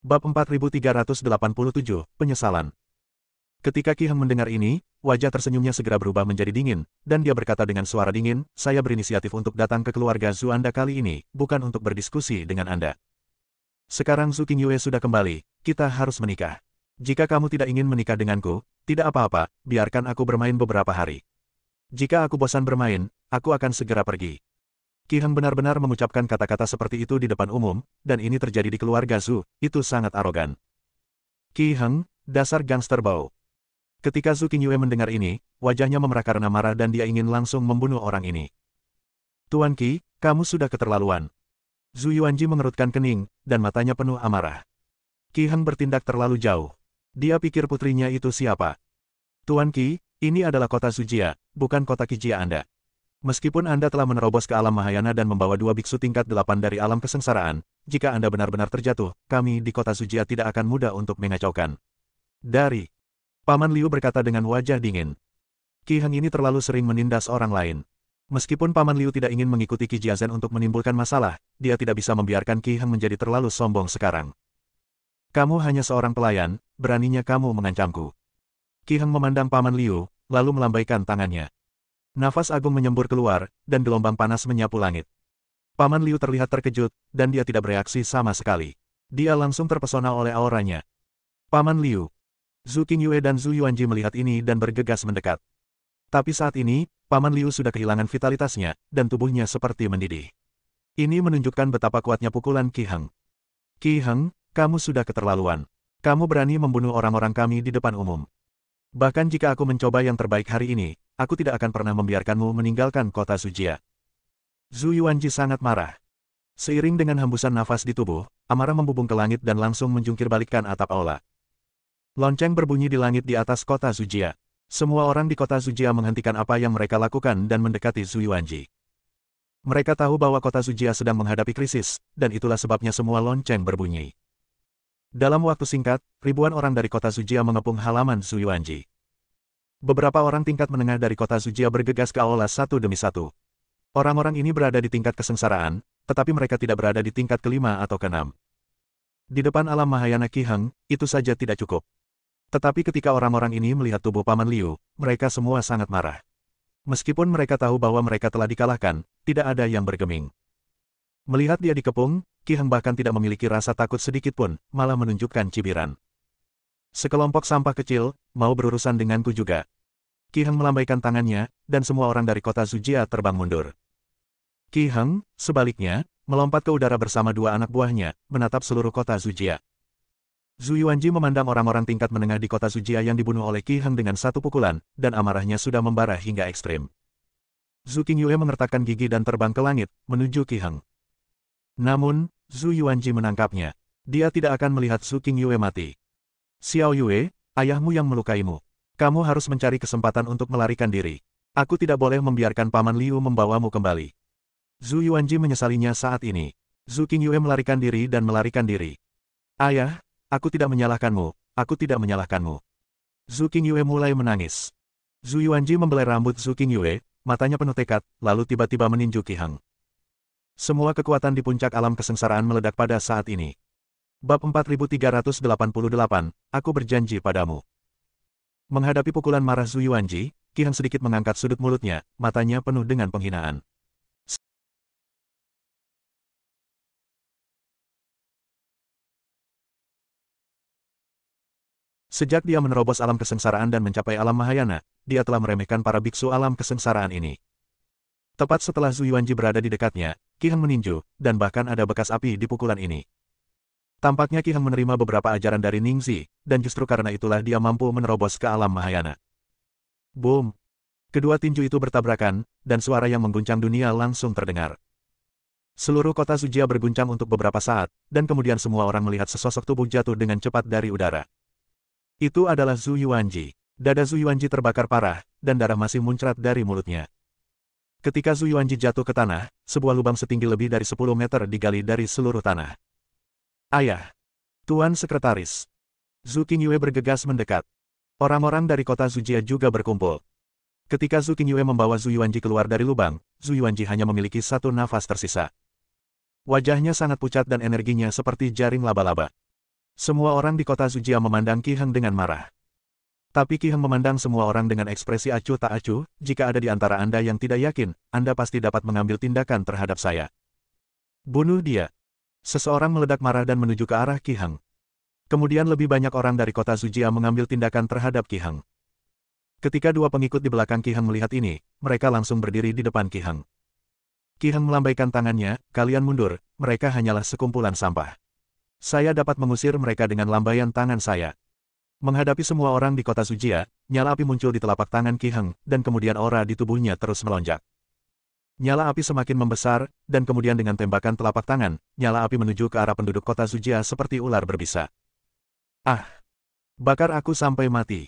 Bab 4387, Penyesalan. Ketika Qi Heng mendengar ini, wajah tersenyumnya segera berubah menjadi dingin, dan dia berkata dengan suara dingin, "Saya berinisiatif untuk datang ke keluarga Zhu Anda kali ini, bukan untuk berdiskusi dengan Anda. Sekarang Zhu Qingyue sudah kembali, kita harus menikah. Jika kamu tidak ingin menikah denganku, tidak apa-apa, biarkan aku bermain beberapa hari. Jika aku bosan bermain, aku akan segera pergi." Qi Heng benar-benar mengucapkan kata-kata seperti itu di depan umum, dan ini terjadi di keluarga Zhu, itu sangat arogan. Qi Heng, dasar gangster bau. Ketika Zhu Qingyue mendengar ini, wajahnya memerah karena marah dan dia ingin langsung membunuh orang ini. "Tuan Qi, kamu sudah keterlaluan." Zhu Yuanji mengerutkan kening, dan matanya penuh amarah. Qi Heng bertindak terlalu jauh. Dia pikir putrinya itu siapa? "Tuan Qi, ini adalah kota Zujia, bukan kota Qijia Anda. Meskipun Anda telah menerobos ke alam Mahayana dan membawa 2 biksu tingkat 8 dari alam kesengsaraan, jika Anda benar-benar terjatuh, kami di kota Zujia tidak akan mudah untuk mengacaukan." Dari Paman Liu berkata dengan wajah dingin. Qi Heng ini terlalu sering menindas orang lain. Meskipun Paman Liu tidak ingin mengikuti Qi Jiazhen untuk menimbulkan masalah, dia tidak bisa membiarkan Qi Heng menjadi terlalu sombong sekarang. "Kamu hanya seorang pelayan, beraninya kamu mengancamku." Qi Heng memandang Paman Liu, lalu melambaikan tangannya. Nafas agung menyembur keluar, dan gelombang panas menyapu langit. Paman Liu terlihat terkejut, dan dia tidak bereaksi sama sekali. Dia langsung terpesona oleh auranya. "Paman Liu." Zhu Qingyue dan Zhu Yuanji melihat ini dan bergegas mendekat. Tapi saat ini, Paman Liu sudah kehilangan vitalitasnya, dan tubuhnya seperti mendidih. Ini menunjukkan betapa kuatnya pukulan Qi Heng. "Qi Heng, kamu sudah keterlaluan. Kamu berani membunuh orang-orang kami di depan umum. Bahkan jika aku mencoba yang terbaik hari ini, aku tidak akan pernah membiarkanmu meninggalkan kota Zujia." Zhu Yuanji sangat marah. Seiring dengan hembusan nafas di tubuh, amarah membubung ke langit dan langsung menjungkirbalikkan atap aula. Lonceng berbunyi di langit di atas kota Zujia. Semua orang di kota Zujia menghentikan apa yang mereka lakukan dan mendekati Zhu Yuanji. Mereka tahu bahwa kota Zujia sedang menghadapi krisis, dan itulah sebabnya semua lonceng berbunyi. Dalam waktu singkat, ribuan orang dari kota Zujia mengepung halaman Zhu Yuanji. Beberapa orang tingkat menengah dari kota Zujia bergegas ke aula satu demi satu. Orang-orang ini berada di tingkat kesengsaraan, tetapi mereka tidak berada di tingkat kelima atau keenam. Di depan alam Mahayana Qi Heng, itu saja tidak cukup. Tetapi ketika orang-orang ini melihat tubuh Paman Liu, mereka semua sangat marah. Meskipun mereka tahu bahwa mereka telah dikalahkan, tidak ada yang bergeming. Melihat dia dikepung, Qi Heng bahkan tidak memiliki rasa takut sedikit pun, malah menunjukkan cibiran. "Sekelompok sampah kecil, mau berurusan denganku juga." Qi Heng melambaikan tangannya, dan semua orang dari kota Zujia terbang mundur. Qi Heng, sebaliknya, melompat ke udara bersama 2 anak buahnya, menatap seluruh kota Zujia. Zhu Yuanji memandang orang-orang tingkat menengah di kota Zujia yang dibunuh oleh Qi Heng dengan satu pukulan, dan amarahnya sudah membara hingga ekstrim. Zhu Qingyue mengertakkan gigi dan terbang ke langit, menuju Qi Heng. Namun, Zhu Yuanji menangkapnya. Dia tidak akan melihat Zhu Qingyue mati. "Xiao Yue, ayahmu yang melukaimu. Kamu harus mencari kesempatan untuk melarikan diri. Aku tidak boleh membiarkan Paman Liu membawamu kembali." Zhu Yuanji menyesalinya saat ini. Zhu Qingyue melarikan diri dan melarikan diri. "Ayah, aku tidak menyalahkanmu, aku tidak menyalahkanmu." Zhu Qingyue mulai menangis. Zhu Yuanji membelai rambut Zhu Qingyue, matanya penuh tekad, lalu tiba-tiba meninju Qi Heng. Semua kekuatan di puncak alam kesengsaraan meledak pada saat ini. Bab 4388, Aku berjanji padamu. Menghadapi pukulan marah Zhu Yuanji, Qi Heng sedikit mengangkat sudut mulutnya, matanya penuh dengan penghinaan. Sejak dia menerobos alam kesengsaraan dan mencapai alam Mahayana, dia telah meremehkan para biksu alam kesengsaraan ini. Tepat setelah Zhu Yuanji berada di dekatnya, Qi Heng meninju, dan bahkan ada bekas api di pukulan ini. Tampaknya Qi Heng menerima beberapa ajaran dari Ningxi, dan justru karena itulah dia mampu menerobos ke alam Mahayana. Boom! Kedua tinju itu bertabrakan, dan suara yang mengguncang dunia langsung terdengar. Seluruh kota Zujia berguncang untuk beberapa saat, dan kemudian semua orang melihat sesosok tubuh jatuh dengan cepat dari udara. Itu adalah Zhu Yuanji. Dada Zhu Yuanji terbakar parah, dan darah masih muncrat dari mulutnya. Ketika Zhu Yuanji jatuh ke tanah, sebuah lubang setinggi lebih dari 10 meter digali dari seluruh tanah. "Ayah! Tuan Sekretaris!" Zhu Qingyue bergegas mendekat. Orang-orang dari kota Zujia juga berkumpul. Ketika Zhu Qingyue membawa Zhu Yuanji keluar dari lubang, Zhu Yuanji hanya memiliki satu nafas tersisa. Wajahnya sangat pucat dan energinya seperti jaring laba-laba. Semua orang di kota Zujia memandang Qi Heng dengan marah. Tapi Qi Heng memandang semua orang dengan ekspresi acuh tak acuh, jika ada di antara Anda yang tidak yakin, Anda pasti dapat mengambil tindakan terhadap saya. Bunuh dia. Seseorang meledak marah dan menuju ke arah Qi Heng. Kemudian lebih banyak orang dari kota Zujia mengambil tindakan terhadap Qi Heng. Ketika dua pengikut di belakang Qi Heng melihat ini, mereka langsung berdiri di depan Qi Heng. Qi Heng melambaikan tangannya, kalian mundur, mereka hanyalah sekumpulan sampah. Saya dapat mengusir mereka dengan lambaian tangan saya. Menghadapi semua orang di kota Zujia, nyala api muncul di telapak tangan Qi Heng, dan kemudian aura di tubuhnya terus melonjak. Nyala api semakin membesar, dan kemudian dengan tembakan telapak tangan, nyala api menuju ke arah penduduk kota Zujia seperti ular berbisa. Ah! Bakar aku sampai mati.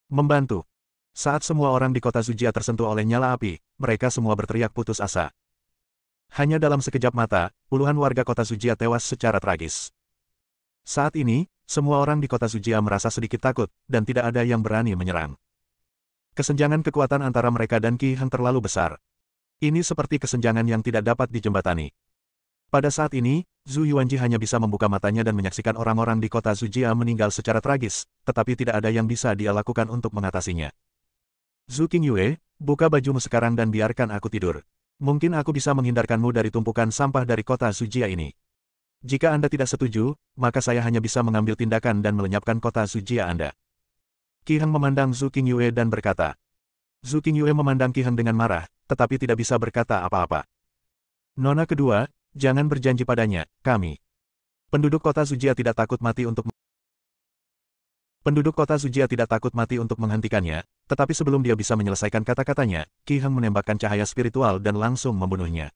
Membantu. Saat semua orang di kota Zujia tersentuh oleh nyala api, mereka semua berteriak putus asa. Hanya dalam sekejap mata, puluhan warga kota Zujia tewas secara tragis. Saat ini, semua orang di kota Zujia merasa sedikit takut, dan tidak ada yang berani menyerang. Kesenjangan kekuatan antara mereka dan Qi Heng terlalu besar. Ini seperti kesenjangan yang tidak dapat dijembatani. Pada saat ini, Zhu Yuanji hanya bisa membuka matanya dan menyaksikan orang-orang di kota Zujia meninggal secara tragis, tetapi tidak ada yang bisa dia lakukan untuk mengatasinya. Zhu Qingyue, buka bajumu sekarang dan biarkan aku tidur. Mungkin aku bisa menghindarkanmu dari tumpukan sampah dari kota Zujia ini. Jika Anda tidak setuju, maka saya hanya bisa mengambil tindakan dan melenyapkan kota Zujia Anda. Qi Heng memandang Zhu Qingyue dan berkata. Zhu Qingyue memandang Qi Heng dengan marah, tetapi tidak bisa berkata apa-apa. Nona kedua, jangan berjanji padanya, kami. Penduduk kota Zujia tidak takut mati untuk menghentikannya, tetapi sebelum dia bisa menyelesaikan kata-katanya, Qi Heng menembakkan cahaya spiritual dan langsung membunuhnya.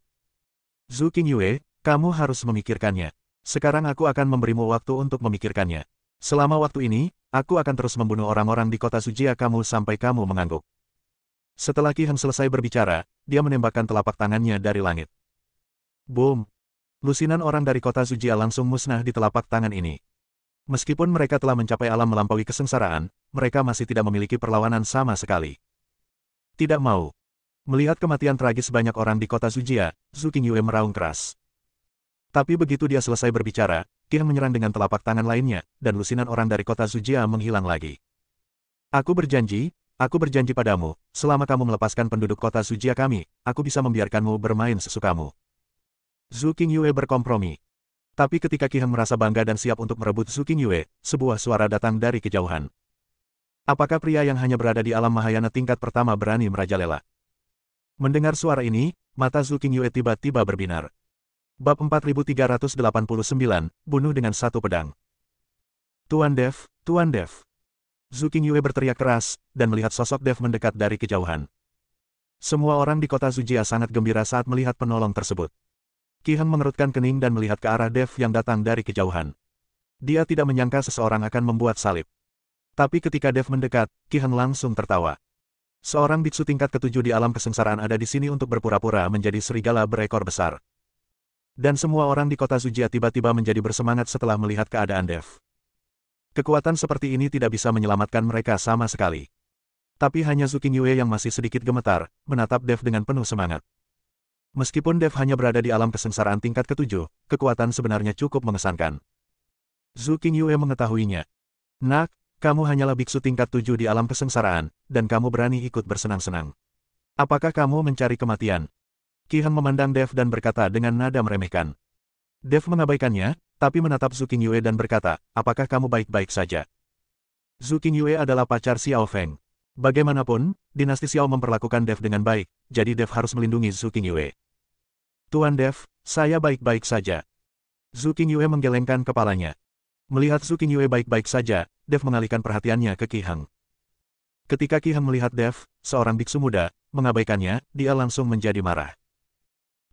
Zhu Qingyue, kamu harus memikirkannya. Sekarang aku akan memberimu waktu untuk memikirkannya. Selama waktu ini, aku akan terus membunuh orang-orang di kota Zujia kamu sampai kamu mengangguk. Setelah Qi Heng selesai berbicara, dia menembakkan telapak tangannya dari langit. Boom! Lusinan orang dari kota Zujia langsung musnah di telapak tangan ini. Meskipun mereka telah mencapai alam melampaui kesengsaraan, mereka masih tidak memiliki perlawanan sama sekali. Tidak mau. Melihat kematian tragis banyak orang di kota Zujia, Zhu Qingyue meraung keras. Tapi begitu dia selesai berbicara, Qi Heng menyerang dengan telapak tangan lainnya, dan lusinan orang dari kota Zujia menghilang lagi. Aku berjanji padamu, selama kamu melepaskan penduduk kota Zujia kami, aku bisa membiarkanmu bermain sesukamu. Zhu Qingyue berkompromi. Tapi ketika Qi Heng merasa bangga dan siap untuk merebut Zhu Qingyue, sebuah suara datang dari kejauhan. Apakah pria yang hanya berada di alam Mahayana tingkat pertama berani merajalela? Mendengar suara ini, mata Zhu Qingyue tiba-tiba berbinar. Bab 4389, bunuh dengan satu pedang. Tuan Dev, Tuan Dev. Zhu Qingyue berteriak keras, dan melihat sosok Dev mendekat dari kejauhan. Semua orang di kota Zujia sangat gembira saat melihat penolong tersebut. Qi Heng mengerutkan kening dan melihat ke arah Dev yang datang dari kejauhan. Dia tidak menyangka seseorang akan membuat salib. Tapi ketika Dev mendekat, Qi Heng langsung tertawa. Seorang biksu tingkat ketujuh di alam kesengsaraan ada di sini untuk berpura-pura menjadi serigala berekor besar. Dan semua orang di kota Zujia tiba-tiba menjadi bersemangat setelah melihat keadaan Dev. Kekuatan seperti ini tidak bisa menyelamatkan mereka sama sekali. Tapi hanya Zhu Qingyue yang masih sedikit gemetar, menatap Dev dengan penuh semangat. Meskipun Dev hanya berada di alam kesengsaraan tingkat ketujuh, kekuatan sebenarnya cukup mengesankan. Zhu Qingyue mengetahuinya. Nak, kamu hanyalah biksu tingkat 7 di alam kesengsaraan, dan kamu berani ikut bersenang-senang. Apakah kamu mencari kematian? Qi Heng memandang Dev dan berkata dengan nada meremehkan. Dev mengabaikannya, tapi menatap Zhu Qingyue dan berkata, apakah kamu baik-baik saja? Zhu Qingyue adalah pacar Xiao Feng. Bagaimanapun, dinasti Xiao memperlakukan Dev dengan baik, jadi Dev harus melindungi Zhu Qingyue. Tuan Dev, saya baik-baik saja. Zhu Qingyue menggelengkan kepalanya. Melihat Zhu Qingyue baik-baik saja, Dev mengalihkan perhatiannya ke Qi Heng. Ketika Qi Heng melihat Dev, seorang biksu muda, mengabaikannya, dia langsung menjadi marah.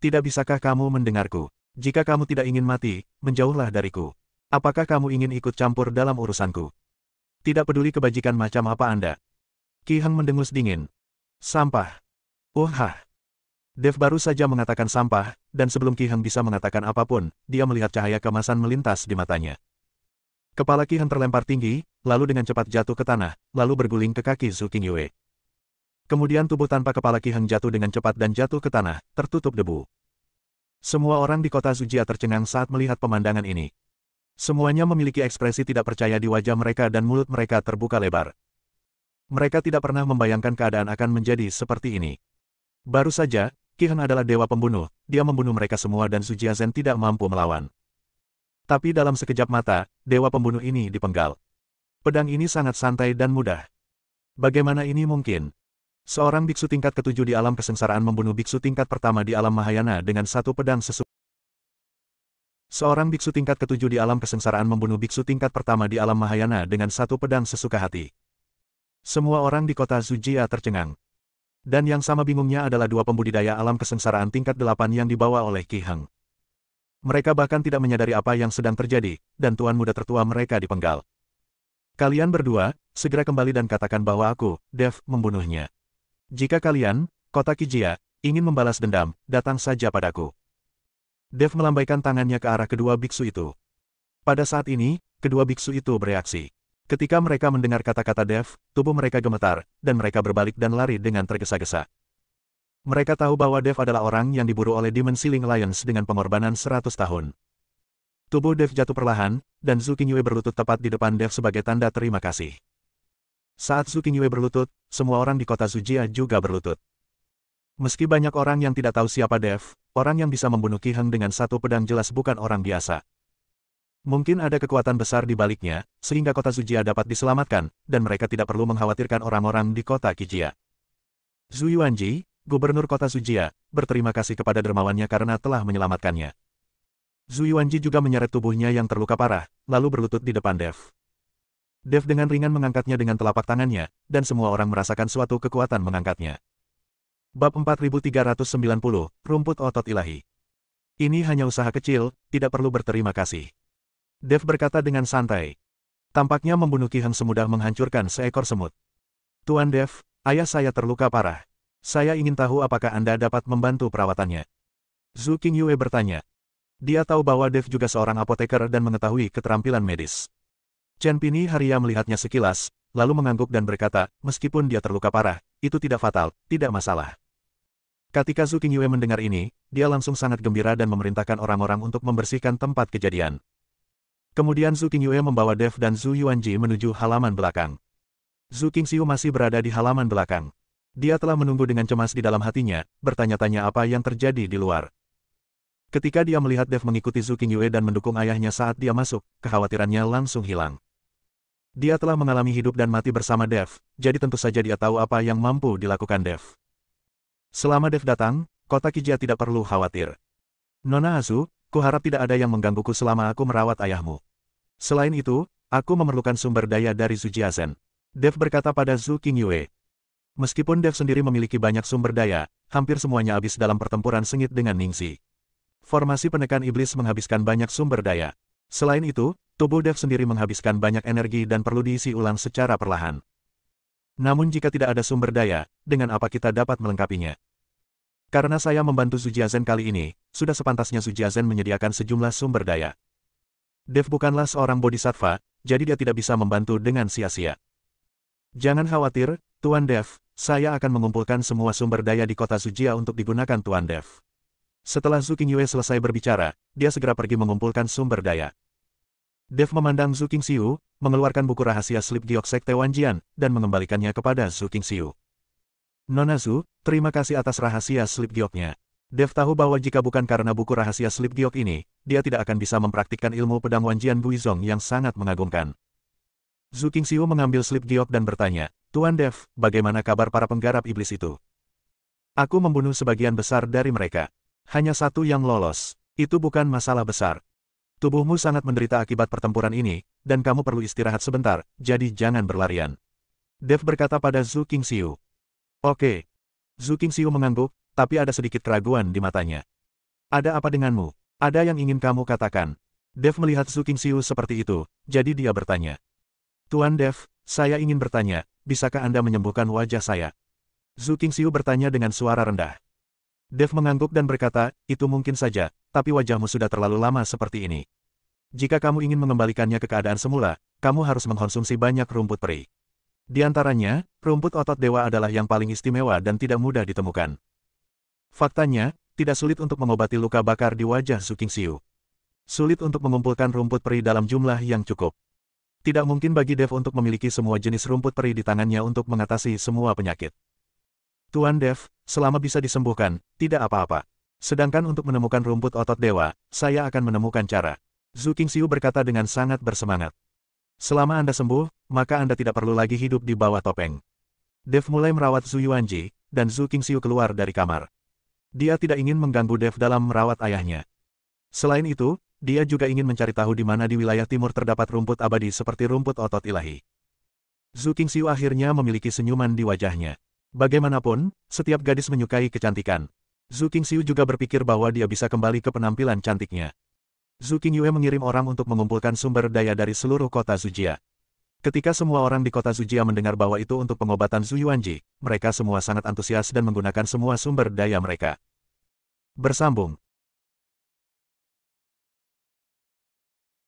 Tidak bisakah kamu mendengarku? Jika kamu tidak ingin mati, menjauhlah dariku. Apakah kamu ingin ikut campur dalam urusanku? Tidak peduli kebajikan macam apa Anda. Qi Heng mendengus dingin. Sampah. Hah. Dev baru saja mengatakan sampah, dan sebelum Qi Heng bisa mengatakan apapun, dia melihat cahaya kemasan melintas di matanya. Kepala Qi Heng terlempar tinggi, lalu dengan cepat jatuh ke tanah, lalu berguling ke kaki Zhu Qingyue. Kemudian tubuh tanpa kepala Qi Heng jatuh dengan cepat dan jatuh ke tanah, tertutup debu. Semua orang di kota Zujia tercengang saat melihat pemandangan ini. Semuanya memiliki ekspresi tidak percaya di wajah mereka dan mulut mereka terbuka lebar. Mereka tidak pernah membayangkan keadaan akan menjadi seperti ini. Baru saja, Qi Heng adalah dewa pembunuh, dia membunuh mereka semua dan Su Jiazhen tidak mampu melawan. Tapi dalam sekejap mata, dewa pembunuh ini dipenggal. Pedang ini sangat santai dan mudah. Bagaimana ini mungkin? Seorang biksu tingkat ketujuh di alam kesengsaraan membunuh biksu tingkat pertama di alam Mahayana dengan satu pedang sesuka. Seorang biksu tingkat ketujuh di alam kesengsaraan membunuh biksu tingkat pertama di alam Mahayana dengan satu pedang sesuka hati. Semua orang di kota Zujia tercengang. Dan yang sama bingungnya adalah dua pembudidaya alam kesengsaraan tingkat 8 yang dibawa oleh Qi Heng. Mereka bahkan tidak menyadari apa yang sedang terjadi, dan tuan muda tertua mereka dipenggal. Kalian berdua, segera kembali dan katakan bahwa aku, Dev, membunuhnya. Jika kalian, kota Qijia, ingin membalas dendam, datang saja padaku. Dev melambaikan tangannya ke arah kedua biksu itu. Pada saat ini, kedua biksu itu bereaksi. Ketika mereka mendengar kata-kata Dev, tubuh mereka gemetar, dan mereka berbalik dan lari dengan tergesa-gesa. Mereka tahu bahwa Dev adalah orang yang diburu oleh Demon Sealing Lions dengan pengorbanan 100 tahun. Tubuh Dev jatuh perlahan, dan Zhu Qingyue berlutut tepat di depan Dev sebagai tanda terima kasih. Saat Zhu Qingyue berlutut, semua orang di kota Zujia juga berlutut. Meski banyak orang yang tidak tahu siapa Dev, orang yang bisa membunuh Qi Heng dengan satu pedang jelas bukan orang biasa. Mungkin ada kekuatan besar di baliknya, sehingga kota Zujia dapat diselamatkan, dan mereka tidak perlu mengkhawatirkan orang-orang di kota Qijia. Zhu Yuanji, gubernur kota Zujia, berterima kasih kepada dermawannya karena telah menyelamatkannya. Zhu Yuanji juga menyeret tubuhnya yang terluka parah, lalu berlutut di depan Dev. Dev dengan ringan mengangkatnya dengan telapak tangannya, dan semua orang merasakan suatu kekuatan mengangkatnya. Bab 4390, Rumput Otot Ilahi. Ini hanya usaha kecil, tidak perlu berterima kasih. Dev berkata dengan santai. Tampaknya membunuh Qi Heng semudah menghancurkan seekor semut. Tuan Dev, ayah saya terluka parah. Saya ingin tahu apakah Anda dapat membantu perawatannya. Zhu Qingyue bertanya. Dia tahu bahwa Dev juga seorang apoteker dan mengetahui keterampilan medis. Chen Pini Haria melihatnya sekilas, lalu mengangguk dan berkata, meskipun dia terluka parah, itu tidak fatal, tidak masalah. Ketika Zhu Qingyue mendengar ini, dia langsung sangat gembira dan memerintahkan orang-orang untuk membersihkan tempat kejadian. Kemudian Zhu Qingyue membawa Dev dan Zhu Yuanji menuju halaman belakang. Zhu Qingxiu masih berada di halaman belakang. Dia telah menunggu dengan cemas di dalam hatinya, bertanya-tanya apa yang terjadi di luar. Ketika dia melihat Dev mengikuti Zhu Qingyue dan mendukung ayahnya saat dia masuk, kekhawatirannya langsung hilang. Dia telah mengalami hidup dan mati bersama Dev, jadi tentu saja dia tahu apa yang mampu dilakukan Dev. Selama Dev datang, kota Qijia tidak perlu khawatir. Nona Azu, kuharap tidak ada yang menggangguku selama aku merawat ayahmu. Selain itu, aku memerlukan sumber daya dari Zhu Jiazhen. Dev berkata pada Zhu Qingyue. Meskipun Dev sendiri memiliki banyak sumber daya, hampir semuanya habis dalam pertempuran sengit dengan Ningxi. Formasi penekan iblis menghabiskan banyak sumber daya. Selain itu, tubuh Dev sendiri menghabiskan banyak energi dan perlu diisi ulang secara perlahan. Namun jika tidak ada sumber daya, dengan apa kita dapat melengkapinya? Karena saya membantu Zhu Jiazhen kali ini, sudah sepantasnya Zhu Jiazhen menyediakan sejumlah sumber daya. Dev bukanlah seorang bodhisattva, jadi dia tidak bisa membantu dengan sia-sia. Jangan khawatir, Tuan Dev, saya akan mengumpulkan semua sumber daya di kota Zujia untuk digunakan Tuan Dev. Setelah Zhu Qingyue selesai berbicara, dia segera pergi mengumpulkan sumber daya. Dev memandang Zhu Qingxiu, mengeluarkan buku rahasia Slip Giok Sekte Wanjian, dan mengembalikannya kepada Zhu Qingxiu. Nona Zhu, terima kasih atas rahasia Slip Gioknya. Dev tahu bahwa jika bukan karena buku rahasia Slip Giok ini, dia tidak akan bisa mempraktikkan ilmu pedang Wanjian Guizong yang sangat mengagumkan. Zhu Qingxiu mengambil Slip Giok dan bertanya, Tuan Dev, bagaimana kabar para penggarap iblis itu? Aku membunuh sebagian besar dari mereka. Hanya satu yang lolos. Itu bukan masalah besar. Tubuhmu sangat menderita akibat pertempuran ini, dan kamu perlu istirahat sebentar, jadi jangan berlarian. Dev berkata pada Zhu Qingxiu. Oke. Zhu Qingxiu mengangguk, tapi ada sedikit keraguan di matanya. Ada apa denganmu? Ada yang ingin kamu katakan? Dev melihat Zhu Qingxiu seperti itu, jadi dia bertanya. Tuan Dev, saya ingin bertanya, bisakah Anda menyembuhkan wajah saya? Zhu Qingxiu bertanya dengan suara rendah. Dev mengangguk dan berkata, itu mungkin saja, tapi wajahmu sudah terlalu lama seperti ini. Jika kamu ingin mengembalikannya ke keadaan semula, kamu harus mengkonsumsi banyak rumput peri. Di antaranya, rumput otot dewa adalah yang paling istimewa dan tidak mudah ditemukan. Faktanya, tidak sulit untuk mengobati luka bakar di wajah Zhu Qingxiu. Sulit untuk mengumpulkan rumput peri dalam jumlah yang cukup. Tidak mungkin bagi Dev untuk memiliki semua jenis rumput peri di tangannya untuk mengatasi semua penyakit. Tuan Dev, selama bisa disembuhkan, tidak apa-apa. Sedangkan untuk menemukan rumput otot dewa, saya akan menemukan cara. Zhu Qingxiu berkata dengan sangat bersemangat. Selama Anda sembuh, maka Anda tidak perlu lagi hidup di bawah topeng. Dev mulai merawat Zhu Yuanji, dan Zhu Qingxiu keluar dari kamar. Dia tidak ingin mengganggu Dev dalam merawat ayahnya. Selain itu, dia juga ingin mencari tahu di mana di wilayah timur terdapat rumput abadi seperti rumput otot ilahi. Zhu Qingxiu akhirnya memiliki senyuman di wajahnya. Bagaimanapun, setiap gadis menyukai kecantikan. Zhu Qingxiu juga berpikir bahwa dia bisa kembali ke penampilan cantiknya. Zhu Qingyue mengirim orang untuk mengumpulkan sumber daya dari seluruh kota Zujia. Ketika semua orang di kota Zujia mendengar bahwa itu untuk pengobatan Zhu Yuanji, mereka semua sangat antusias dan menggunakan semua sumber daya mereka. Bersambung.